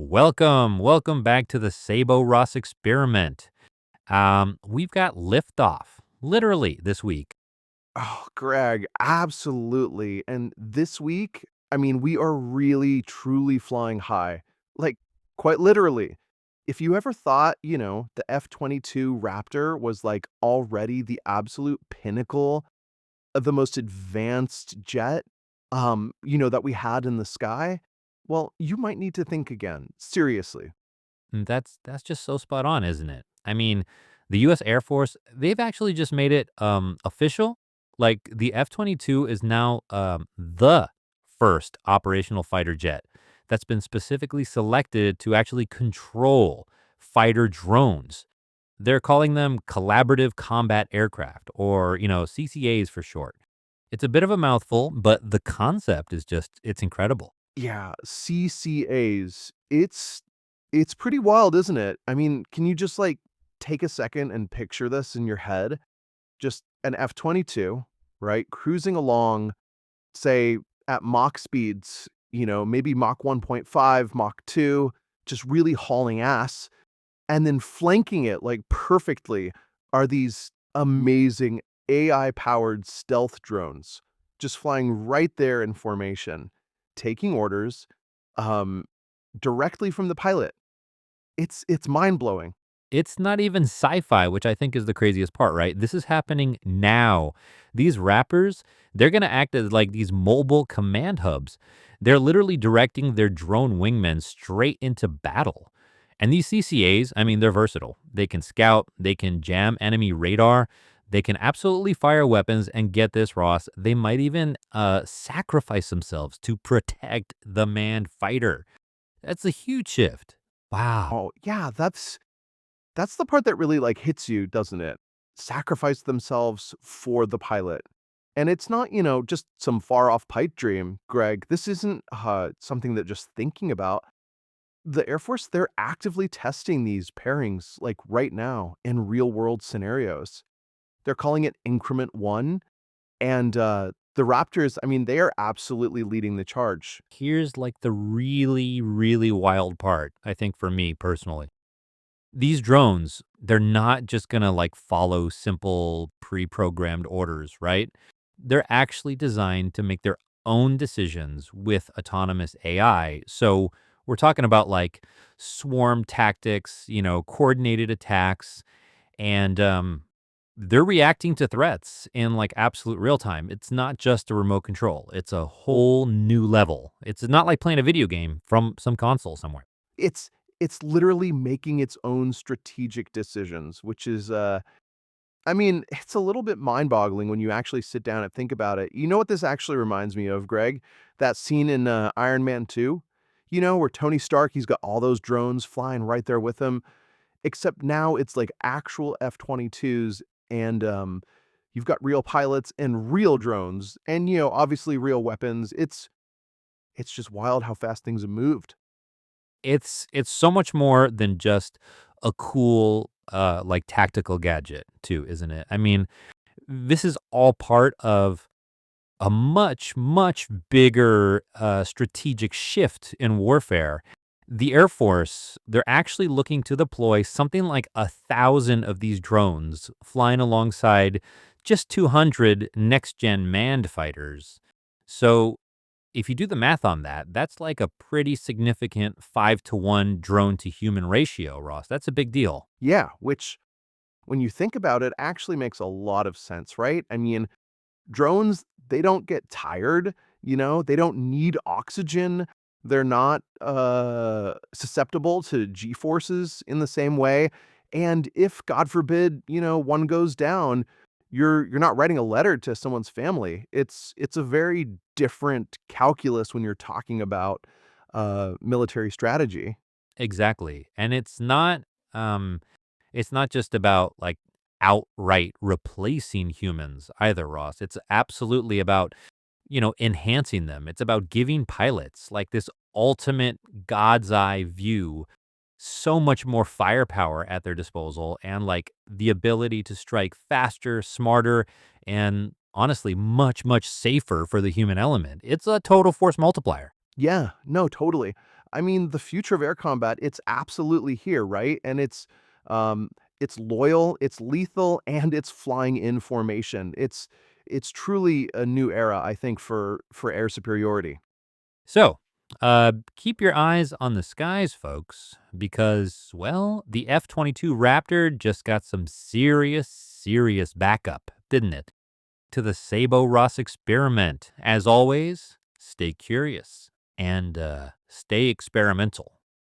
Welcome back to the Sabo Ross Experiment. We've got liftoff, literally this week. Oh, Greg, absolutely. And this week, we are really truly flying high. Like, quite literally. If you ever thought, the F-22 Raptor was like already the absolute pinnacle of the most advanced jet, that we had in the sky, well, you might need to think again. Seriously. And that's just so spot on, isn't it? I mean, the U.S. Air Force, they've actually just made it official. Like the F-22 is now the first operational fighter jet that's been specifically selected to actually control fighter drones. They're calling them collaborative combat aircraft, or, CCAs for short. It's a bit of a mouthful, but the concept is it's incredible. Yeah, CCAs. It's pretty wild, isn't it? Can you just like take a second and picture this in your head? Just an F-22, right? Cruising along, say at Mach speeds, maybe Mach 1.5, Mach 2, just really hauling ass, and then flanking it like perfectly are these amazing AI-powered stealth drones just flying right there in formation, taking orders, um, directly from the pilot. It's mind-blowing. It's not even sci-fi, which I think is the craziest part, right? This is happening now. These rappers, they're going to act as like these mobile command hubs. They're literally directing their drone wingmen straight into battle. And these CCAs, I mean, they're versatile. They can scout, they can jam enemy radar, they can absolutely fire weapons. And get this, Ross, they might even sacrifice themselves to protect the manned fighter. That's a huge shift. Wow. Oh, yeah, that's the part that really, like, hits you, doesn't it? Sacrifice themselves for the pilot. And it's not, just some far off pipe dream, Greg. This isn't, something that just thinking about. The Air Force, they're actively testing these pairings, like, right now in real world scenarios. They're calling it Increment 1, and, the Raptors, they are absolutely leading the charge. Here's like the really, really wild part, I think, for me personally. These drones, they're not just going to like follow simple pre programmed orders, right? They're actually designed to make their own decisions with autonomous AI. So we're talking about like swarm tactics, coordinated attacks, and they're reacting to threats in like absolute real time. It's not just a remote control, it's a whole new level. It's not like playing a video game from some console somewhere. It's it's literally making its own strategic decisions, which is, it's a little bit mind-boggling when you actually sit down and think about it. You know what this actually reminds me of, Greg? That scene in, Iron Man 2, where Tony Stark, he's got all those drones flying right there with him, except now it's like actual F-22s and, you've got real pilots and real drones and, obviously real weapons. It's just wild how fast things have moved. It's so much more than just a cool, like, tactical gadget too, isn't it? I mean, this is all part of a much, much bigger, strategic shift in warfare. The Air Force, they're actually looking to deploy something like 1,000 of these drones flying alongside just 200 next-gen manned fighters. So if you do the math on that, that's like a pretty significant 5-to-1 drone to human ratio, Ross. That's a big deal. Yeah, which when you think about it, actually makes a lot of sense, right? Drones, they don't get tired, they don't need oxygen. They're not susceptible to G forces in the same way. And if, God forbid, one goes down, you're not writing a letter to someone's family. It's a very different calculus when you're talking about military strategy. Exactly. And it's not just about like outright replacing humans either, Ross. It's absolutely about, enhancing them. It's about giving pilots like this ultimate God's eye view, so much more firepower at their disposal, and like the ability to strike faster, smarter, and honestly much, much safer for the human element. It's a total force multiplier. Yeah, no, totally. I mean, the future of air combat, it's absolutely here, right? And it's loyal, it's lethal, and it's flying in formation. It's truly a new era, I think, for air superiority. So, keep your eyes on the skies, folks, because, well, the F-22 Raptor just got some serious, serious backup, didn't it? To the Sabo Ross Experiment. As always, stay curious and stay experimental.